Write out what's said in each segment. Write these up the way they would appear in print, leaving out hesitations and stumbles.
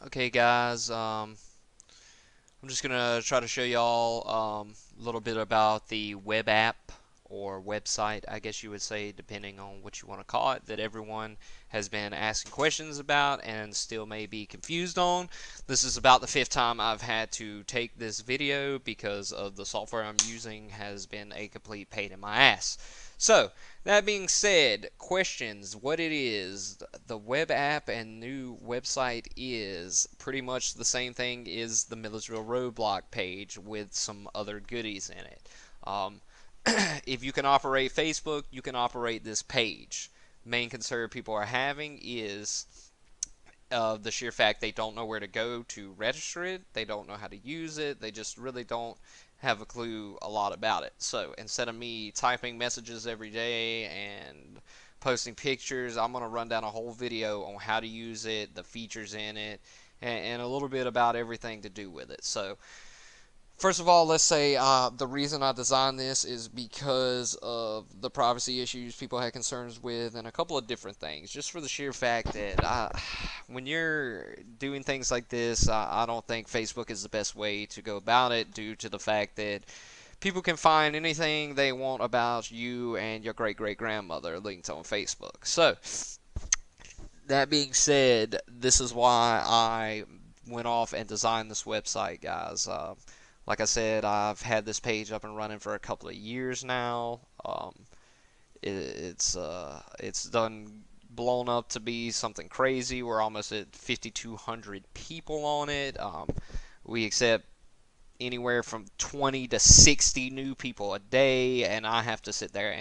Okay, guys, I'm just gonna try to show y'all a little bit about the web app or website, I guess you would say, depending on what you want to call it, that everyone has been asking questions about and still may be confused on. This is about the fifth time I've had to take this video because of the software I'm using has been a complete pain in my ass. So, that being said, questions, what it is, the web app and new website is pretty much the same thing as the Milledgeville roadblock page with some other goodies in it. Um, if you can operate Facebook, you can operate this page. Main concern people are having is the sheer fact they don't know where to go to register it, they don't know how to use it, they just really don't have a clue a lot about it. So instead of me typing messages every day and posting pictures, I'm going to run down a whole video on how to use it, the features in it, and a little bit about everything to do with it. So first of all, let's say the reason I designed this is because of the privacy issues people had concerns with and a couple of different things. Just for the sheer fact that when you're doing things like this, I don't think Facebook is the best way to go about it due to the fact that people can find anything they want about you and your great-great-grandmother linked on Facebook. So, that being said, this is why I went off and designed this website, guys. Like I said, I've had this page up and running for a couple of years now. It's done blown up to be something crazy. We're almost at 5,200 people on it. We accept anywhere from 20 to 60 new people a day, and I have to sit there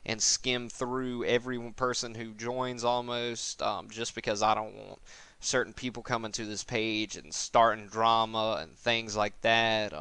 and skim through every person who joins almost, just because I don't want certain people coming to this page and starting drama and things like that.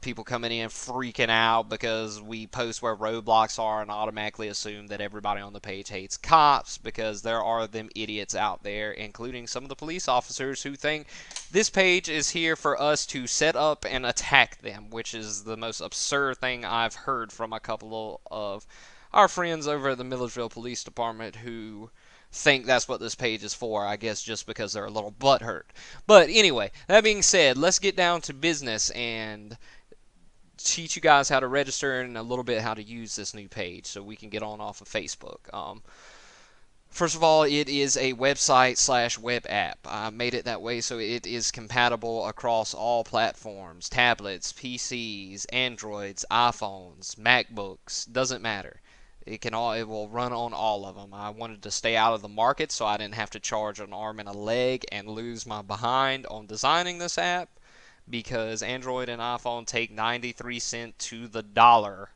People coming in freaking out because we post where roadblocks are and automatically assume that everybody on the page hates cops, because there are them idiots out there, including some of the police officers, who think this page is here for us to set up and attack them, which is the most absurd thing I've heard from a couple of our friends over at the Milledgeville Police Department who think that's what this page is for, I guess just because they're a little butthurt. But anyway, that being said, let's get down to business and teach you guys how to register and a little bit how to use this new page so we can get on off of Facebook. First of all, it is a website slash web app. I made it that way so it is compatible across all platforms: tablets, PCs, Androids, iPhones, MacBooks, doesn't matter. It will run on all of them. I wanted to stay out of the market so I didn't have to charge an arm and a leg and lose my behind on designing this app, because Android and iPhone take 93 cents to the dollar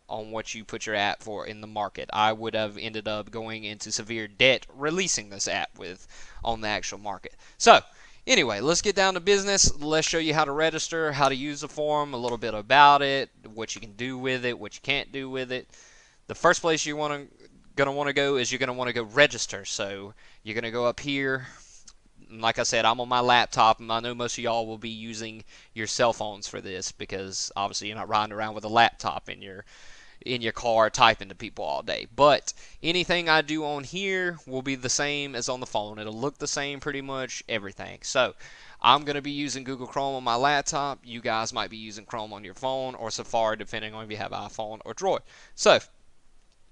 on what you put your app for in the market. I would have ended up going into severe debt releasing this app with on the actual market. So, anyway, let's get down to business. Let's show you how to register, how to use the form, a little bit about it, what you can do with it, what you can't do with it. The first place you're going to want to go is you're going to want to go register. So, you're going to go up here. Like I said, I'm on my laptop, and I know most of y'all will be using your cell phones for this, because obviously you're not riding around with a laptop in your car typing to people all day. But anything I do on here will be the same as on the phone. It'll look the same, pretty much everything. So I'm going to be using Google Chrome on my laptop. You guys might be using Chrome on your phone, or Safari, depending on if you have iPhone or Droid. So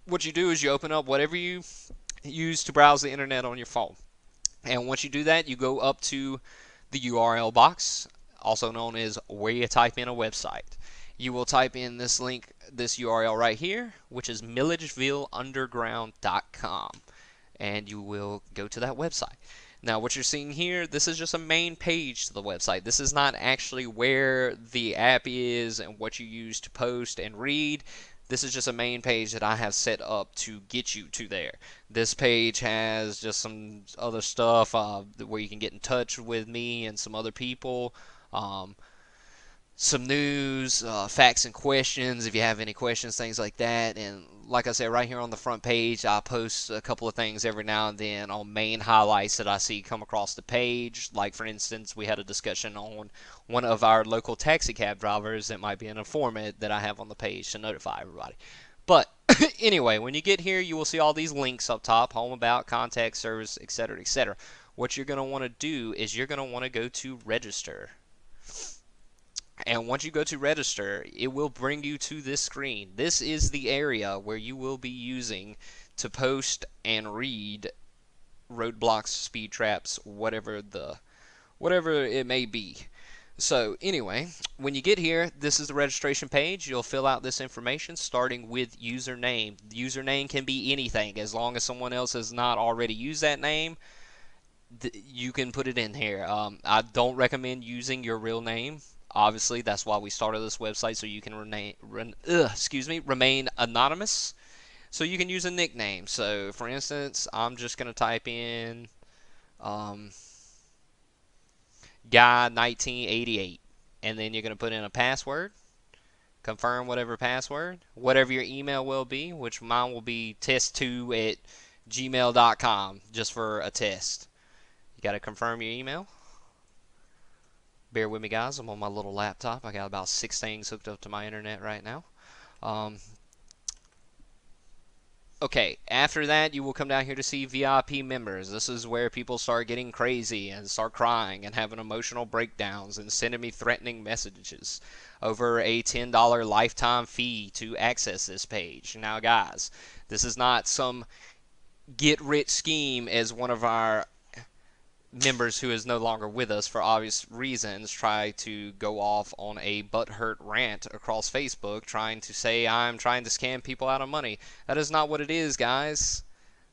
what you do is you open up whatever you use to browse the internet on your phone. And once you do that, you go up to the URL box, also known as where you type in a website. You will type in this link, this URL right here, which is milledgevilleunderground.com, and you will go to that website. Now, what you're seeing here, this is just a main page to the website. This is not actually where the app is and what you use to post and read. This is just a main page that I have set up to get you to there. This page has just some other stuff where you can get in touch with me and some other people. Some news, facts and questions, if you have any questions, things like that. And like I said, right here on the front page, I post a couple of things every now and then on main highlights that I see come across the page. Like, for instance, we had a discussion on one of our local taxi cab drivers that might be an informant that I have on the page to notify everybody. But anyway, when you get here, you will see all these links up top: home, about, contact, service, etc., etc. What you're going to want to do is you're going to want to go to register. And once you go to register, it will bring you to this screen. This is the area where you will be using to post and read roadblocks, speed traps, whatever it may be. So anyway, when you get here, this is the registration page. You'll fill out this information starting with username. The username can be anything as long as someone else has not already used that name. You can put it in here. I don't recommend using your real name. Obviously, that's why we started this website, so you can remain anonymous. So you can use a nickname. So for instance, I'm just going to type in guy 1988, and then you're going to put in a password, confirm whatever password, whatever your email will be, which mine will be test2@gmail.com, just for a test. You got to confirm your email. Bear with me, guys. I'm on my little laptop. I got about 6 things hooked up to my internet right now. Okay, after that, you will come down here to see VIP members. This is where people start getting crazy and start crying and having emotional breakdowns and sending me threatening messages over a $10 lifetime fee to access this page. Now, guys, this is not some get-rich scheme, as one of our members who is no longer with us for obvious reasons try to go off on a butthurt rant across Facebook trying to say I'm trying to scam people out of money. That is not what it is, guys.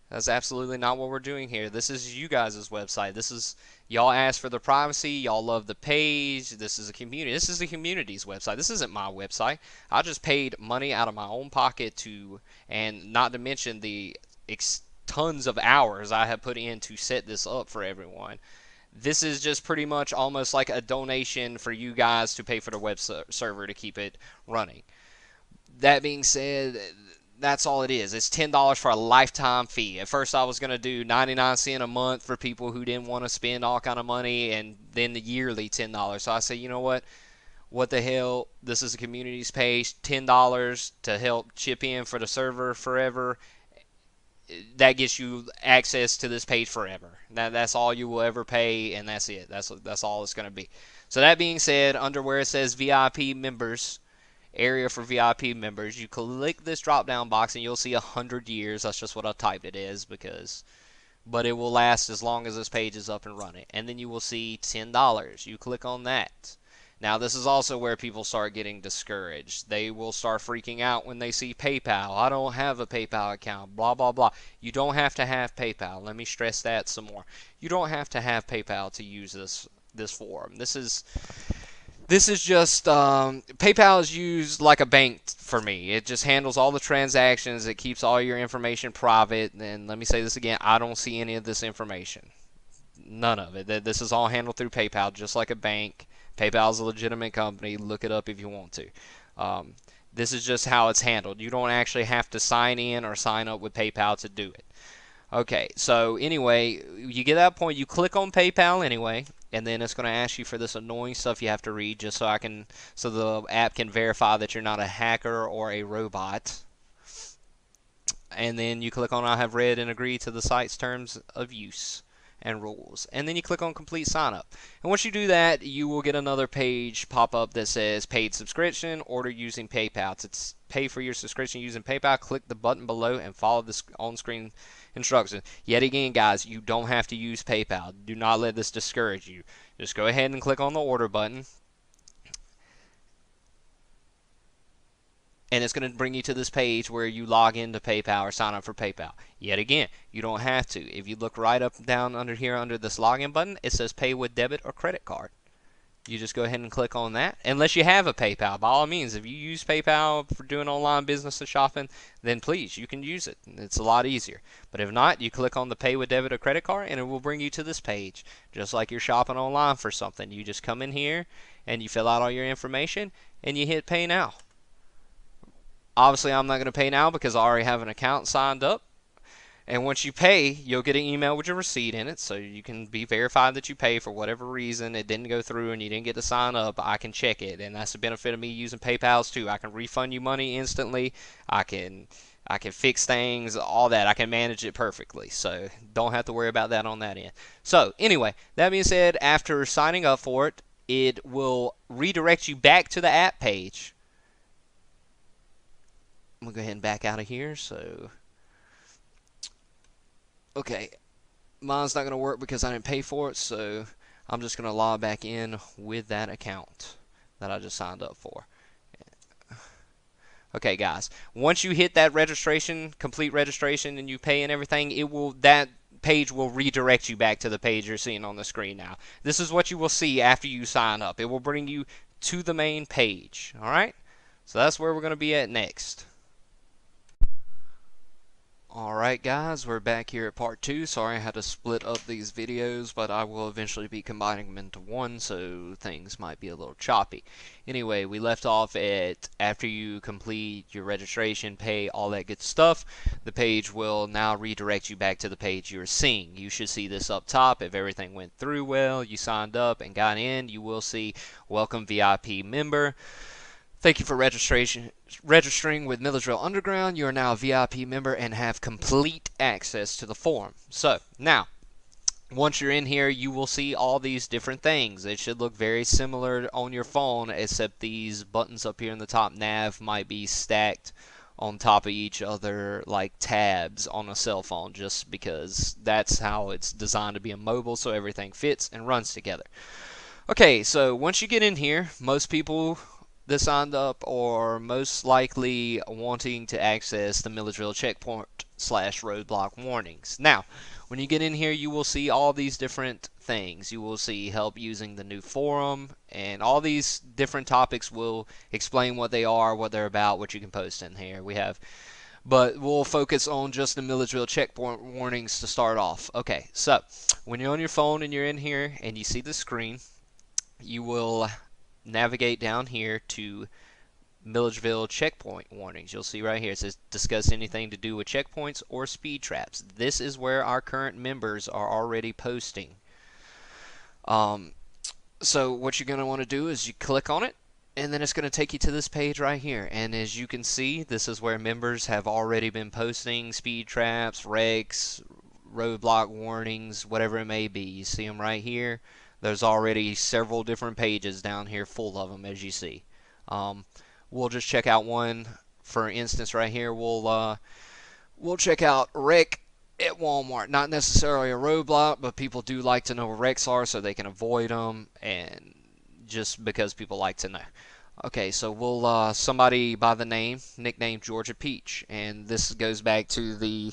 That's absolutely not what we're doing here. This is you guys' website. This is, y'all asked for the privacy. Y'all love the page. This is a community. This is the community's website. This isn't my website. I just paid money out of my own pocket to, and not to mention the tons of hours I have put in to set this up for everyone. This is just pretty much almost like a donation for you guys to pay for the web server to keep it running. That being said, that's all it is. It's $10 for a lifetime fee. At first I was going to do 99 cents a month for people who didn't want to spend all kind of money, and then the yearly $10. So I say, you know what the hell, this is a community's page, $10 to help chip in for the server forever. That gets you access to this page forever. That's all you will ever pay, and that's it. That's all it's going to be. So that being said, under where it says VIP members, area for VIP members, you click this drop down box and you'll see 100 years. That's just what I typed it as, but it will last as long as this page is up and running. And then you will see $10. You click on that. Now, this is also where people start getting discouraged. They will start freaking out when they see PayPal. I don't have a PayPal account, blah, blah, blah. You don't have to have PayPal. Let me stress that some more. You don't have to have PayPal to use this forum. This is just, PayPal is used like a bank for me. It just handles all the transactions. It keeps all your information private. And let me say this again, I don't see any of this information. None of it. This is all handled through PayPal, just like a bank. PayPal is a legitimate company. Look it up if you want to. This is just how it's handled. You don't actually have to sign in or sign up with PayPal to do it. Okay, so anyway, you get to that point, you click on PayPal anyway, and then it's going to ask you for this annoying stuff you have to read just so the app can verify that you're not a hacker or a robot. And then you click on I have read and agree to the site's terms of use and rules, and then you click on complete sign up. And once you do that, you will get another page pop up that says paid subscription, order using PayPal. To pay for your subscription using PayPal, click the button below and follow the on-screen instructions. Yet again, guys, you don't have to use PayPal. Do not let this discourage you. Just go ahead and click on the order button, and it's going to bring you to this page where you log into PayPal or sign up for PayPal. Yet again, you don't have to. If you look right up down under here under this login button, it says pay with debit or credit card. You just go ahead and click on that. Unless you have a PayPal, by all means, if you use PayPal for doing online business and shopping, then please, you can use it. It's a lot easier. But if not, you click on the pay with debit or credit card, and it will bring you to this page. Just like you're shopping online for something. You just come in here, and you fill out all your information, and you hit pay now. Obviously, I'm not going to pay now because I already have an account signed up. And once you pay, you'll get an email with your receipt in it, so you can be verified that you pay for whatever reason it didn't go through and you didn't get to sign up. I can check it, and that's the benefit of me using PayPal's too. I can refund you money instantly. I can I can fix things, all that. I can manage it perfectly, so don't have to worry about that on that end. So anyway, that being said, after signing up for it, it will redirect you back to the app page. I'm gonna go ahead and back out of here. So okay, mine's not going to work because I didn't pay for it, so I'm just going to log back in with that account that I just signed up for. Okay, guys, once you hit that registration, complete registration, and you pay and everything, that page will redirect you back to the page you're seeing on the screen now. This is what you will see after you sign up. It will bring you to the main page, all right? So that's where we're going to be at next. Alright guys, we're back here at part 2. Sorry I had to split up these videos, but I will eventually be combining them into one, so things might be a little choppy. Anyway, we left off at after you complete your registration, pay, all that good stuff, the page will now redirect you back to the page you're seeing. You should see this up top. If everything went through well, you signed up and got in, you will see Welcome VIP Member. Thank you for registering with Milledgeville Underground. You are now a VIP member and have complete access to the forum. So, now, once you're in here, you will see all these different things. It should look very similar on your phone, except these buttons up here in the top nav might be stacked on top of each other like tabs on a cell phone, just because that's how it's designed to be a mobile, so everything fits and runs together. Okay, so once you get in here, most people that signed up are most likely wanting to access the Milledgeville checkpoint / roadblock warnings. Now, when you get in here, you will see all these different things. You will see help using the new forum, and all these different topics will explain what they are, what they're about, what you can post in here. But we'll focus on just the Milledgeville checkpoint warnings to start off. Okay, so when you're on your phone and you're in here and you see the screen, you will navigate down here to Milledgeville checkpoint warnings. You'll see right here it says discuss anything to do with checkpoints or speed traps. This is where our current members are already posting. So what you're going to want to do is you click on it, and then it's going to take you to this page right here. And as you can see, this is where members have already been posting speed traps, wrecks, roadblock warnings, whatever it may be. You see them right here. There's already several different pages down here full of them, as you see. We'll just check out one. For instance, right here, we'll check out wreck at Walmart. Not necessarily a roadblock, but people do like to know where wrecks are so they can avoid them, and just because people like to know. Okay, so we'll somebody by the nickname Georgia Peach, and this goes back to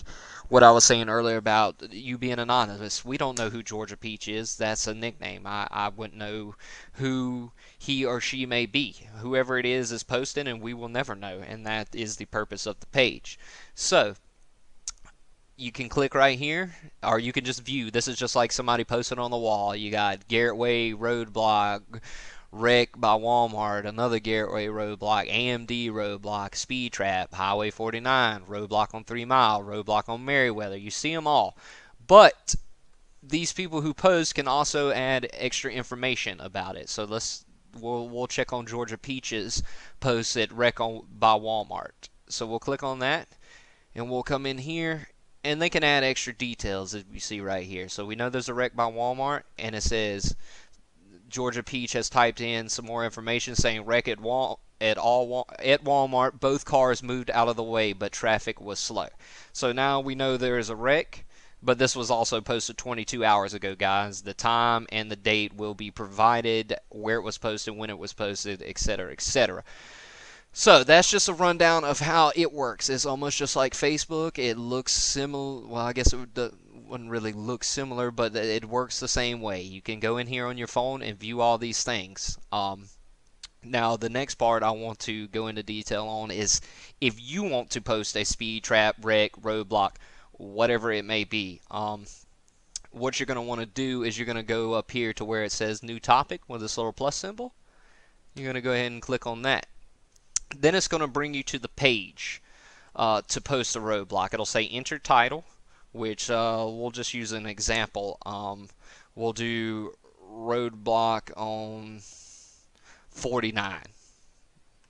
what I was saying earlier about you being anonymous. We don't know who Georgia Peach is. That's a nickname. I wouldn't know who he or she may be. Whoever it is posting, and we will never know, and that is the purpose of the page. So you can click right here, or you can just view. This is just like somebody posted on the wall. You got Garrett Way roadblock, wreck by Walmart, another Garrett Way roadblock, AMD roadblock, speed trap, Highway 49, roadblock on 3 Mile, roadblock on Merriweather. You see them all. But these people who post can also add extra information about it. So we'll check on Georgia Peach's post at wreck by Walmart. So we'll click on that, and we'll come in here, and they can add extra details as you see right here. So we know there's a wreck by Walmart, and it says Georgia Peach has typed in some more information saying wreck at Walmart. Both cars moved out of the way, but traffic was slow. So now we know there is a wreck, but this was also posted 22 hours ago, guys. The time and the date will be provided, where it was posted, when it was posted, etc., etc. So that's just a rundown of how it works. It's almost just like Facebook. It looks similar. Well, I guess it wouldn't really look similar, but it works the same way. You can go in here on your phone and view all these things. Now, the next part I want to go into detail on is if you want to post a speed trap, wreck, roadblock, whatever it may be. What you're going to want to do is you're going to go up here to where it says new topic with this little plus symbol. You're going to go ahead and click on that. Then it's going to bring you to the page to post a roadblock. It'll say enter title, which we'll just use an example. We'll do roadblock on 49.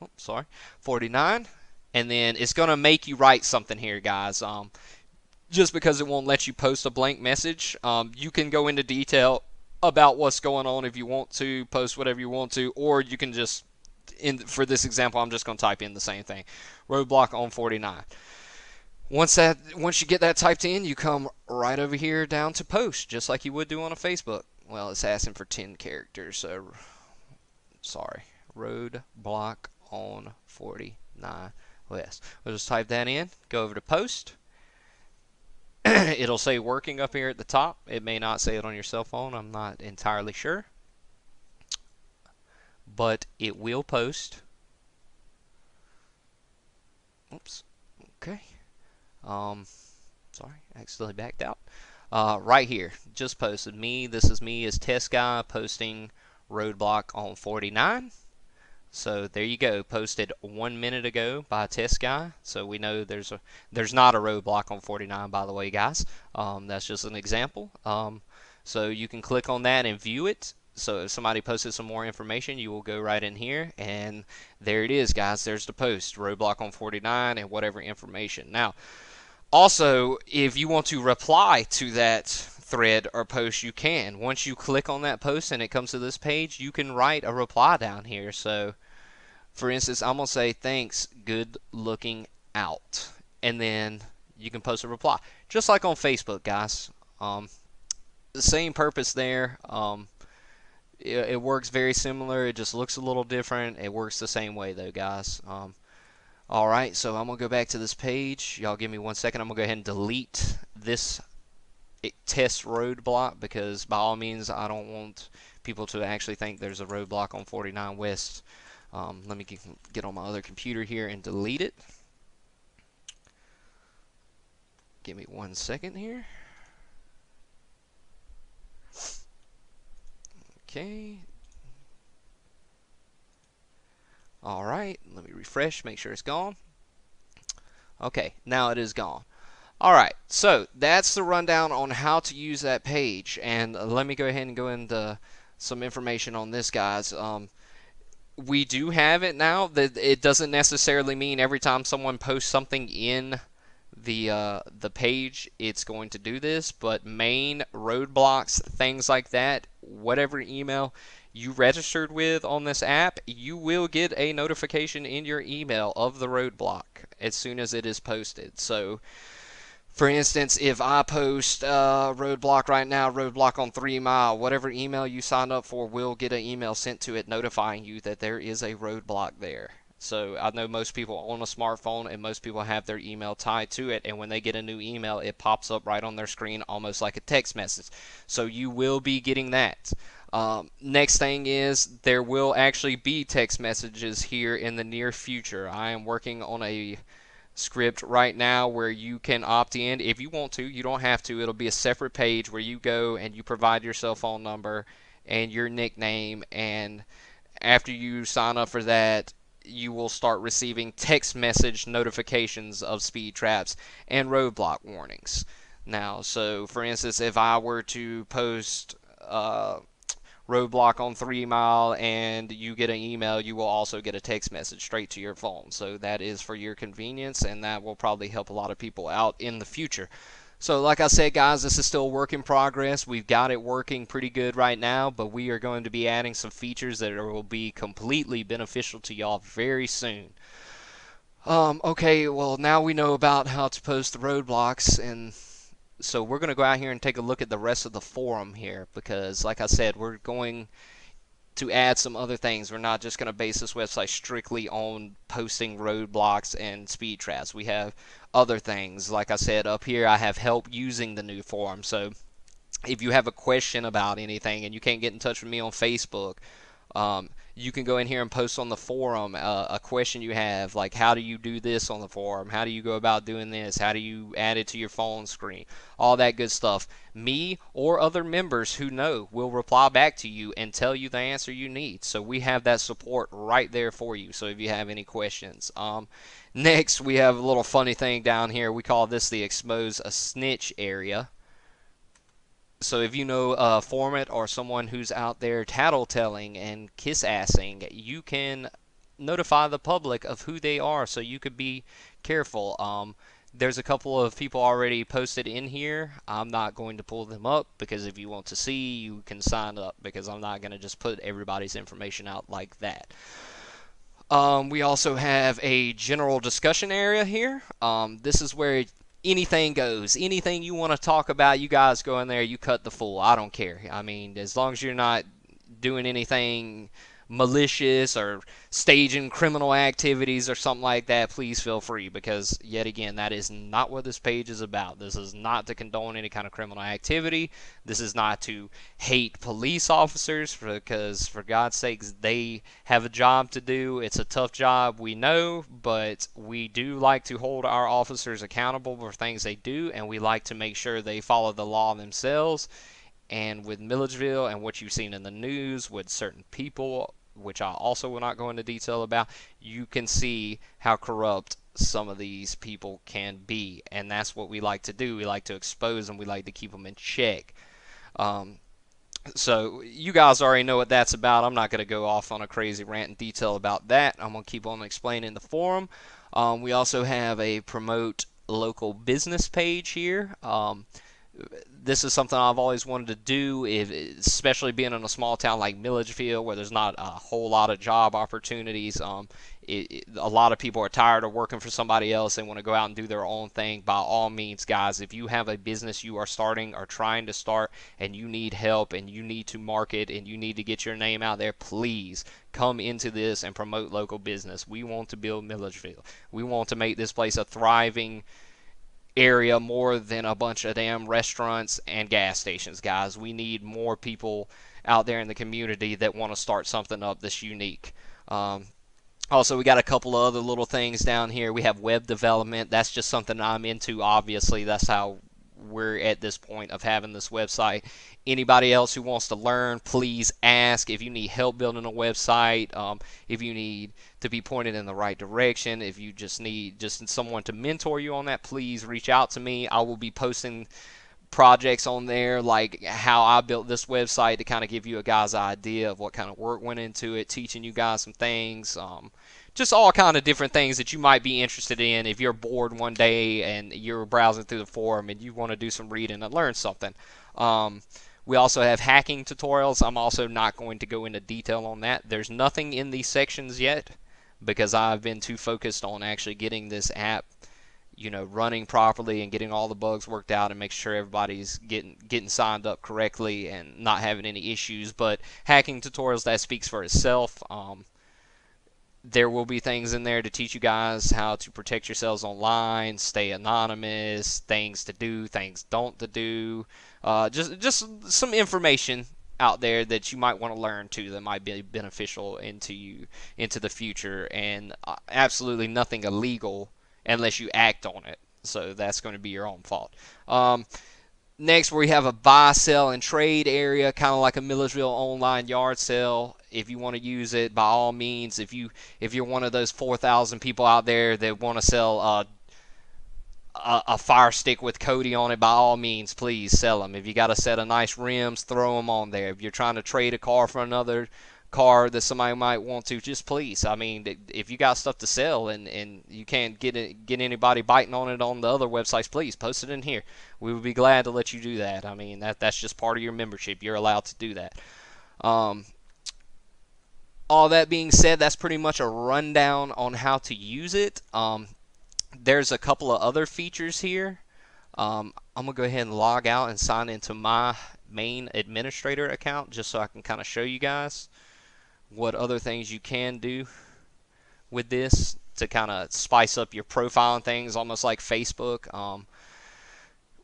Oh, sorry, 49. And then it's going to make you write something here, guys. Just because it won't let you post a blank message, you can go into detail about what's going on if you want to, post whatever you want to, or you can just, for this example, I'm just going to type in the same thing, roadblock on 49. Once you get that typed in, you come right over here down to post, just like you would do on a Facebook. Well, it's asking for 10 characters, so sorry, roadblock on 49 West. We'll just type that in, go over to post. It'll say working up here at the top. It may not say it on your cell phone. I'm not entirely sure. But it will post. Oops. Okay. Sorry, accidentally backed out. Right here, just posted me. This is me as test guy posting roadblock on 49. So there you go, posted 1 minute ago by a test guy. So we know there's not a roadblock on 49, by the way, guys. That's just an example. So you can click on that and view it. So if somebody posted some more information, you will go right in here, and there it is, guys. There's the post, roadblock on 49, and whatever information. Now, also, if you want to reply to that thread or post, you can. Once you click on that post and it comes to this page, you can write a reply down here. So, for instance, I'm going to say, thanks, good looking out. And then you can post a reply. Just like on Facebook, guys. The same purpose there. It works very similar. It just looks a little different. It works the same way, though, guys. Alright, so I'm going to go back to this page. Y'all give me 1 second. I'm going to go ahead and delete this test roadblock, because by all means I don't want people to actually think there's a roadblock on 49 West. Let me get on my other computer here and delete it. Give me 1 second here. Okay. Alright, let me refresh, make sure it's gone. Okay, now it is gone. Alright, so that's the rundown on how to use that page. And let me go ahead and go into some information on this, guys. We do have it now. That it doesn't necessarily mean every time someone posts something in the page it's going to do this, but main roadblocks, things like that, whatever email you registered with on this app, you will get a notification in your email of the roadblock as soon as it is posted. So for instance, if I post roadblock right now, roadblock on 3 Mile, whatever email you signed up for will get an email sent to it notifying you that there is a roadblock there. So I know most people own a smartphone, and most people have their email tied to it, and when they get a new email, it pops up right on their screen almost like a text message. So you will be getting that. Next thing is, there will actually be text messages here in the near future. I am working on a script right now where you can opt in if you want to. You don't have to. It'll be a separate page where you go and you provide your cell phone number and your nickname, and after you sign up for that, you will start receiving text message notifications of speed traps and roadblock warnings. Now, so for instance, if I were to post roadblock on 3 Mile and you get an email, you will also get a text message straight to your phone. So that is for your convenience, and that will probably help a lot of people out in the future. So like I said, guys, this is still a work in progress. We've got it working pretty good right now, but we are going to be adding some features that will be completely beneficial to y'all very soon. Okay, well, now we know about how to post the roadblocks, and so we're going to go out here and take a look at the rest of the forum here, because like I said, we're going to add some other things. We're not just going to base this website strictly on posting roadblocks and speed traps. We have other things. Like I said, up here I have help using the new forum. So if you have a question about anything and you can't get in touch with me on Facebook, you can go in here and post on the forum a question you have, like how do you do this on the forum, how do you go about doing this, how do you add it to your phone screen, all that good stuff. Me or other members who know will reply back to you and tell you the answer you need. So we have that support right there for you, so if you have any questions. Next, we have a little funny thing down here. We call this the expose a snitch area. So if you know a foreman or someone who's out there tattletelling and kiss-assing, you can notify the public of who they are, so you could be careful. There's a couple of people already posted in here. I'm not going to pull them up because if you want to see, you can sign up, because I'm not going to just put everybody's information out like that. We also have a general discussion area here. This is where anything goes. Anything you want to talk about, you guys go in there, you cut the fool. I don't care. I mean, as long as you're not doing anything malicious or staging criminal activities or something like that, please feel free, because yet again, that is not what this page is about. This is not to condone any kind of criminal activity. This is not to hate police officers, because for God's sakes, they have a job to do. It's a tough job, we know, but we do like to hold our officers accountable for things they do, and we like to make sure they follow the law themselves. And with Milledgeville and what you've seen in the news with certain people, which I also will not go into detail about, you can see how corrupt some of these people can be. And that's what we like to do. We like to expose them. We like to keep them in check. So you guys already know what that's about. I'm not going to go off on a crazy rant in detail about that. I'm going to keep on explaining the forum. We also have a promote local business page here. This is something I've always wanted to do, especially being in a small town like Milledgeville, where there's not a whole lot of job opportunities. A lot of people are tired of working for somebody else. They want to go out and do their own thing. By all means, guys, if you have a business you are starting or trying to start and you need help and you need to market and you need to get your name out there, please come into this and promote local business. We want to build Milledgeville. We want to make this place a thriving area more than a bunch of damn restaurants and gas stations, guys. We need more people out there in the community that want to start something up that's unique. Also, we got a couple of other little things down here. We have web development. That's just something I'm into, obviously. That's how we're at this point of having this website. Anybody else who wants to learn, please ask. If you need help building a website, if you need to be pointed in the right direction, if you just need someone to mentor you on that, please reach out to me. I will be posting projects on there, like how I built this website, to kind of give you a guy's idea of what kind of work went into it, teaching you guys some things, just all kind of different things that you might be interested in if you're bored one day and you're browsing through the forum and you want to do some reading and learn something. We also have hacking tutorials. I'm also not going to go into detail on that. There's nothing in these sections yet because I've been too focused on actually getting this app running properly and getting all the bugs worked out and make sure everybody's getting signed up correctly and not having any issues. But hacking tutorials, that speaks for itself. There will be things in there to teach you guys how to protect yourselves online, stay anonymous, things to do, things don't to do. Just some information out there that you might want to learn too, that might be beneficial into the future, and absolutely nothing illegal unless you act on it. So that's going to be your own fault. Next, we have a buy, sell, and trade area, kind of like a Milledgeville online yard sale. If you want to use it, by all means. If you're one of those 4,000 people out there that want to sell a fire stick with Cody on it, by all means, please sell them. If you got a set of nice rims, throw them on there. If you're trying to trade a car for another car that somebody might want to, just please. I mean, if you got stuff to sell and you can't get anybody biting on it on the other websites, please post it in here. We would be glad to let you do that. I mean, that's just part of your membership. You're allowed to do that. All that being said, that's pretty much a rundown on how to use it. There's a couple of other features here. I'm going to go ahead and log out and sign into my main administrator account just so I can kind of show you guys what other things you can do with this to kind of spice up your profile and things, almost like Facebook.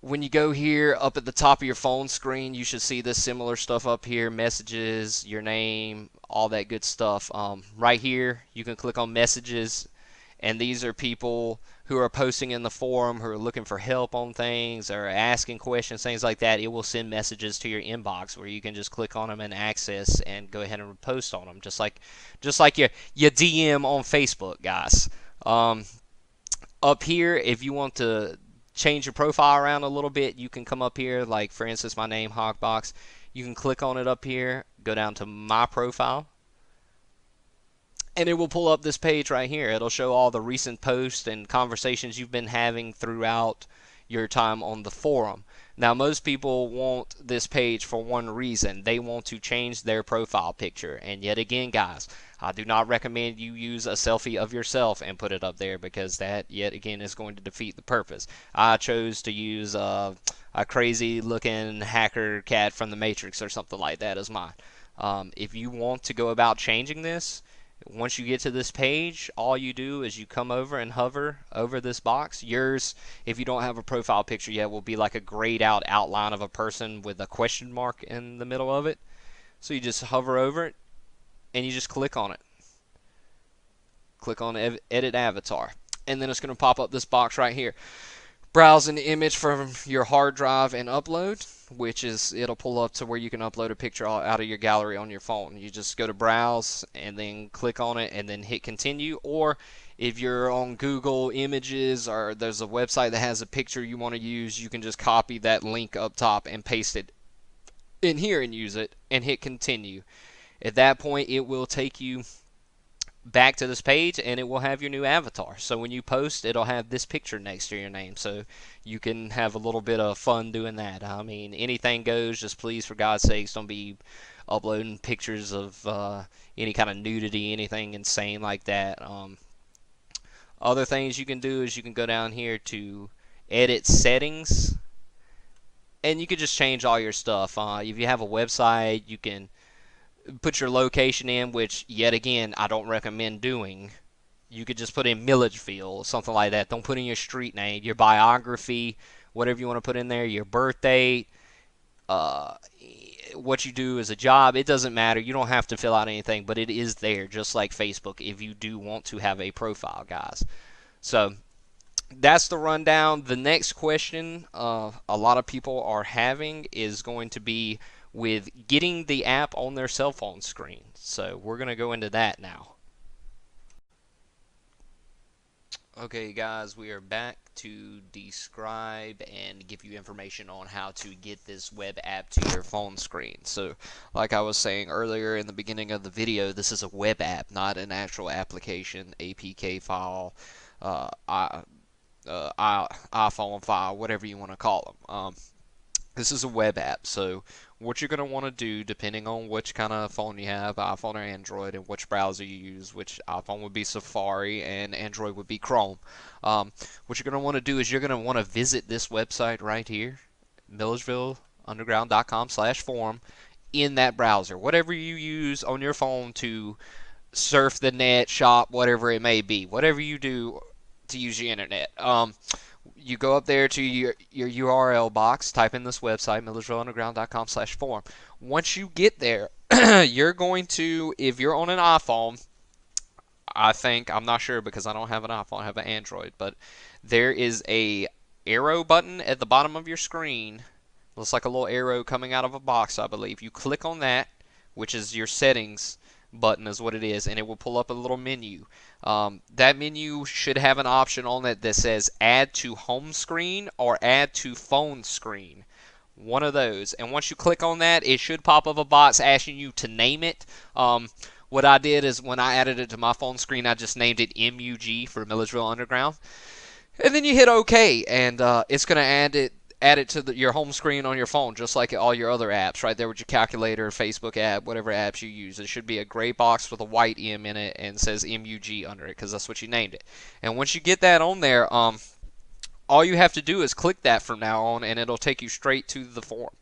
when you go here up at the top of your phone screen, you should see this similar stuff up here, messages, your name, all that good stuff. Right here, you can click on messages, and these are people who are posting in the forum who are looking for help on things or asking questions, things like that. It will send messages to your inbox where you can just click on them and access and go ahead and post on them, just like your DM on Facebook, guys. Up here, if you want to change your profile around a little bit, you can come up here, like for instance my name, Hogbox. You can click on it up here, go down to my profile, and it will pull up this page right here. It'll show all the recent posts and conversations you've been having throughout your time on the forum. Now, most people want this page for one reason. They want to change their profile picture. And yet again, guys, I do not recommend you use a selfie of yourself and put it up there, because that, yet again, is going to defeat the purpose. I chose to use a crazy looking hacker cat from the Matrix or something like that as mine. If you want to go about changing this, once you get to this page, all you do is you come over and hover over this box. Yours, if you don't have a profile picture yet, will be like a grayed out outline of a person with a question mark in the middle of it. So you just hover over it and you just click on it. Click on Edit Avatar. And then it's going to pop up this box right here. Browse an image from your hard drive and upload, which is, it'll pull up to where you can upload a picture out of your gallery on your phone. You just go to browse and then click on it and then hit continue. Or if you're on Google Images or there's a website that has a picture you want to use, you can just copy that link up top and paste it in here and use it and hit continue. At that point, it will take you back to this page and it will have your new avatar. So when you post, it'll have this picture next to your name, so you can have a little bit of fun doing that. I mean, anything goes. Just please, for God's sakes, don't be uploading pictures of any kind of nudity, anything insane like that. Other things you can do is you can go down here to edit settings and you can just change all your stuff. If you have a website, you can put your location in, which yet again I don't recommend doing. You could just put in Milledgeville, something like that. Don't put in your street name, your biography, whatever you want to put in there, your birth date, what you do as a job. It doesn't matter. You don't have to fill out anything, but it is there, just like Facebook, if you do want to have a profile, guys. So that's the rundown. The next question a lot of people are having is going to be with getting the app on their cell phone screen. So we're going to go into that now. Okay guys, we are back to describe and give you information on how to get this web app to your phone screen. So like I was saying earlier in the beginning of the video, this is a web app, not an actual application, APK file, iPhone file, whatever you want to call them. This is a web app, so what you're going to want to do, depending on which kind of phone you have, iPhone or Android, and which browser you use, which iPhone would be Safari and Android would be Chrome. What you're going to want to do is you're going to want to visit this website right here, milledgevilleunderground.com/forum, in that browser. Whatever you use on your phone to surf the net, shop, whatever it may be, whatever you do to use the internet. You go up there to your URL box, type in this website, milledgevilleunderground.com/forum. Once you get there, you're going to, if you're on an iPhone, I think, I'm not sure because I don't have an iPhone, I have an Android, but there is a arrow button at the bottom of your screen. Looks like a little arrow coming out of a box, I believe. You click on that, which is your settings button is what it is, and it will pull up a little menu. That menu should have an option on it that says add to home screen or add to phone screen, one of those. And once you click on that, it should pop up a box asking you to name it. What I did is when I added it to my phone screen, I just named it MUG for Milledgeville Underground, and then you hit OK, and it's going to add it to your home screen on your phone, just like all your other apps, right there with your calculator, Facebook app, whatever apps you use. It should be a gray box with a white M in it and says MUG under it, because that's what you named it. And once you get that on there, all you have to do is click that from now on, and it'll take you straight to the forum.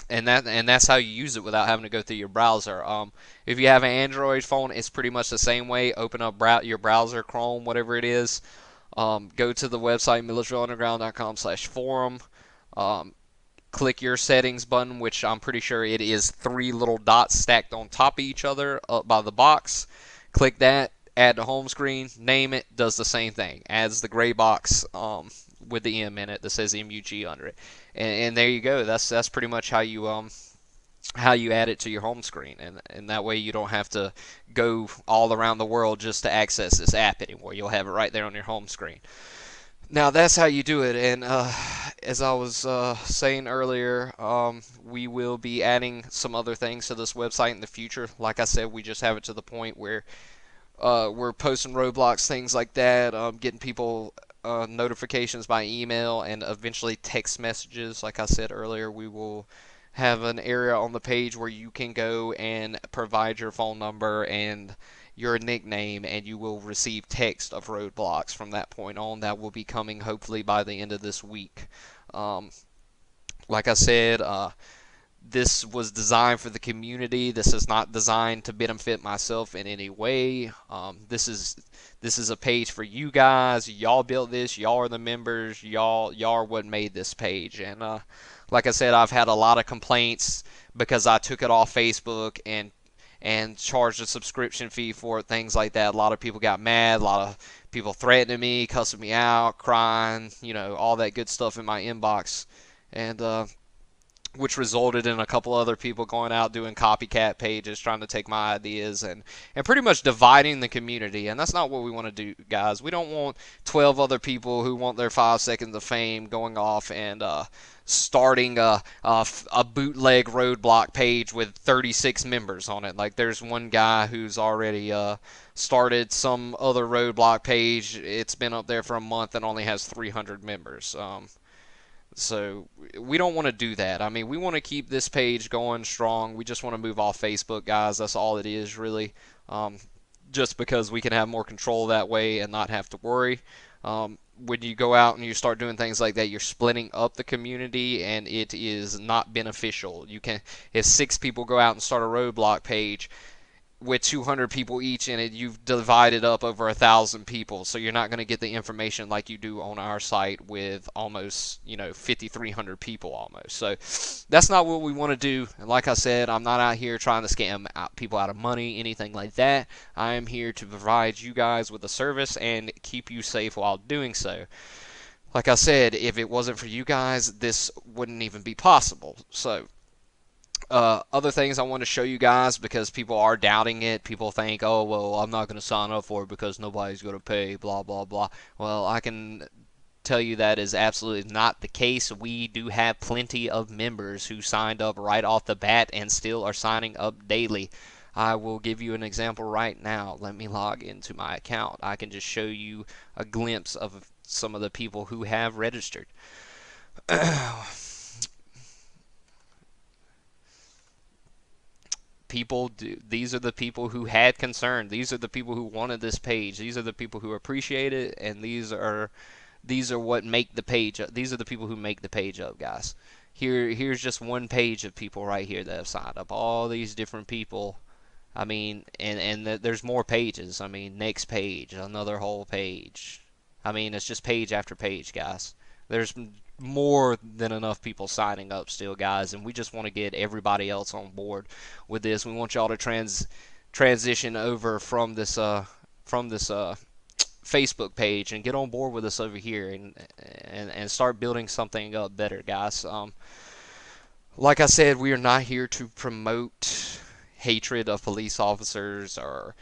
And that's how you use it without having to go through your browser. If you have an Android phone, it's pretty much the same way. Open up your browser, Chrome, whatever it is. Go to the website milledgevilleunderground.com/forum. Um, Click your settings button, which I'm pretty sure it is 3 little dots stacked on top of each other up by the box. Click that, add the home screen, name it, does the same thing. Adds the gray box with the M in it that says MUG under it. And there you go. That's pretty much how you add it to your home screen, and that way you don't have to go all around the world just to access this app anymore. You'll have it right there on your home screen. Now that's how you do it, and as I was saying earlier, we will be adding some other things to this website in the future. Like I said, we just have it to the point where we're posting roadblocks, things like that, getting people notifications by email and eventually text messages. Like I said earlier, we will have an area on the page where you can go and provide your phone number and your nickname, and you will receive text of roadblocks from that point on. That will be coming hopefully by the end of this week. Um, like I said, this was designed for the community. This is not designed to benefit myself in any way. This is a page for you guys. Y'all built this. Y'all are the members. Y'all are what made this page. And like I said, I've had a lot of complaints because I took it off Facebook and charged a subscription fee for it, things like that. A lot of people got mad. A lot of people threatening me, cussing me out, crying, all that good stuff in my inbox. And which resulted in a couple other people going out doing copycat pages trying to take my ideas and pretty much dividing the community. And that's not what we want to do, guys. We don't want 12 other people who want their 5 seconds of fame going off and starting a bootleg roadblock page with 36 members on it. Like, there's one guy who's already started some other roadblock page. It's been up there for a month and only has 300 members. So we don't want to do that. I mean, we want to keep this page going strong. We just want to move off Facebook, guys. That's all it is, really. Just because we can have more control that way and not have to worry. When you go out and you start doing things like that, you're splitting up the community, and it is not beneficial. If 6 people go out and start a roadblock page with 200 people each in it, you've divided up over 1,000 people, so you're not going to get the information like you do on our site with almost 5,300 people almost. So that's not what we want to do. And like I said, I'm not out here trying to scam people out of money, anything like that. I am here to provide you guys with a service and keep you safe while doing so. Like I said, if it wasn't for you guys, this wouldn't even be possible. So other things I want to show you guys, because people are doubting it. People think, oh, well, I'm not going to sign up for it because nobody's going to pay, blah, blah, blah. Well, I can tell you that is absolutely not the case. We do have plenty of members who signed up right off the bat and still are signing up daily. I will give you an example right now. Let me log into my account. I can just show you a glimpse of some of the people who have registered. These are the people who had concern. These are the people who wanted this page. These are the people who appreciate it, and these are what make the page up. These are the people who make the page up, guys. Here's just one page of people right here that have signed up. All these different people. I mean, and there's more pages. I mean, next page, another whole page. I mean, it's just page after page, guys. There's more than enough people signing up still, guys, and we just want to get everybody else on board with this. We want y'all to transition over from this Facebook page and get on board with us over here and start building something up better, guys. Like I said, we are not here to promote hatred of police officers or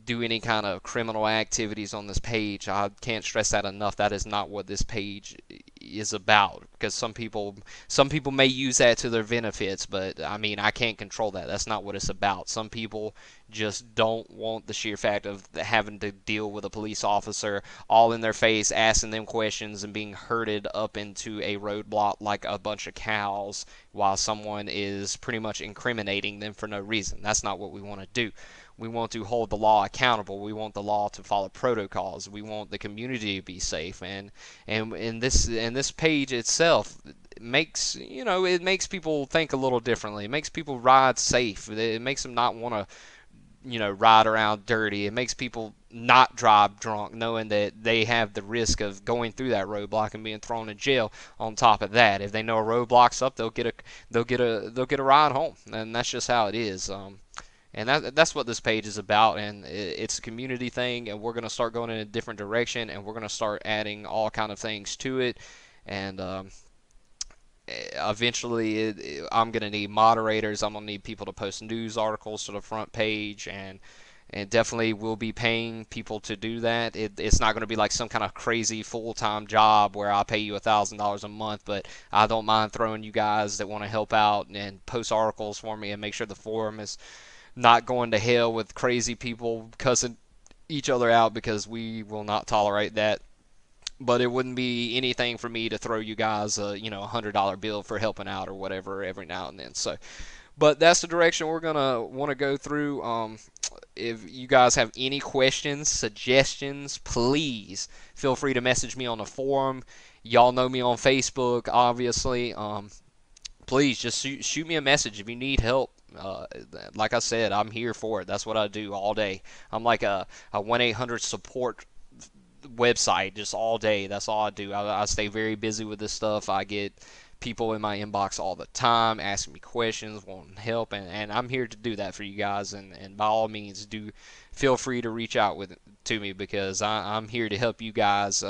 do any kind of criminal activities on this page. I can't stress that enough. That is not what this page is about, because some people may use that to their benefits, but I mean, I can't control that. That's not what it's about. Some people just don't want the sheer fact of having to deal with a police officer all in their face, asking them questions and being herded up into a roadblock like a bunch of cows while someone is pretty much incriminating them for no reason. That's not what we want to do. We want to hold the law accountable. We want the law to follow protocols. We want the community to be safe. And this page itself makes it makes people think a little differently. It makes people ride safe. It makes them not want to ride around dirty. It makes people not drive drunk, knowing that they have the risk of going through that roadblock and being thrown in jail. On top of that, if they know a roadblock's up, they'll get a ride home, and that's just how it is. And that's what this page is about, and it's a community thing, and we're going to start going in a different direction, and we're going to start adding all kind of things to it, and eventually I'm going to need moderators. I'm going to need people to post news articles to the front page, and definitely will be paying people to do that. It's not going to be like some kind of crazy full-time job where I pay you $1,000 a month, but I don't mind throwing you guys that want to help out and post articles for me and make sure the forum is not going to hell with crazy people cussing each other out, because we will not tolerate that. But it wouldn't be anything for me to throw you guys a $100 bill for helping out or whatever every now and then. So, but that's the direction we're gonna want to go through. If you guys have any questions, suggestions, please feel free to message me on the forum. Y'all know me on Facebook, obviously. Please just shoot me a message if you need help. Like I said, I'm here for it. That's what I do all day. I'm like a 1-800 support website just all day. That's all I do. I stay very busy with this stuff. I get people in my inbox all the time asking me questions, wanting help, and I'm here to do that for you guys. And by all means, do feel free to reach out to me, because I'm here to help you guys.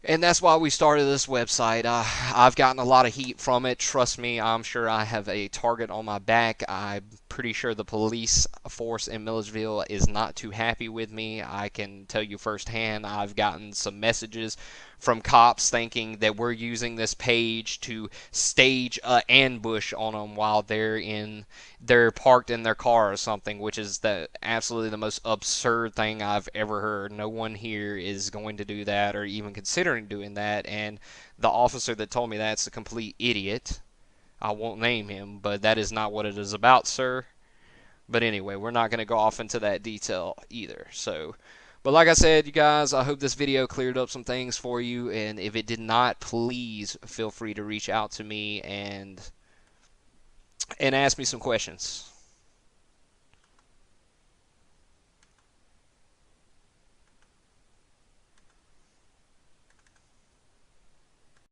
And that's why we started this website. I've gotten a lot of heat from it. Trust me, I'm sure I have a target on my back. I'm pretty sure the police force in Milledgeville is not too happy with me. I can tell you firsthand, I've gotten some messages from cops thinking that we're using this page to stage an ambush on them while they're parked in their car or something, which is absolutely the most absurd thing I've ever heard. No one here is going to do that or even considering doing that, and the officer that told me that's a complete idiot. I won't name him, but that is not what it is about, sir. But anyway, we're not going to go off into that detail either. So, but like I said, you guys, I hope this video cleared up some things for you, and if it did not, please feel free to reach out to me and ask me some questions.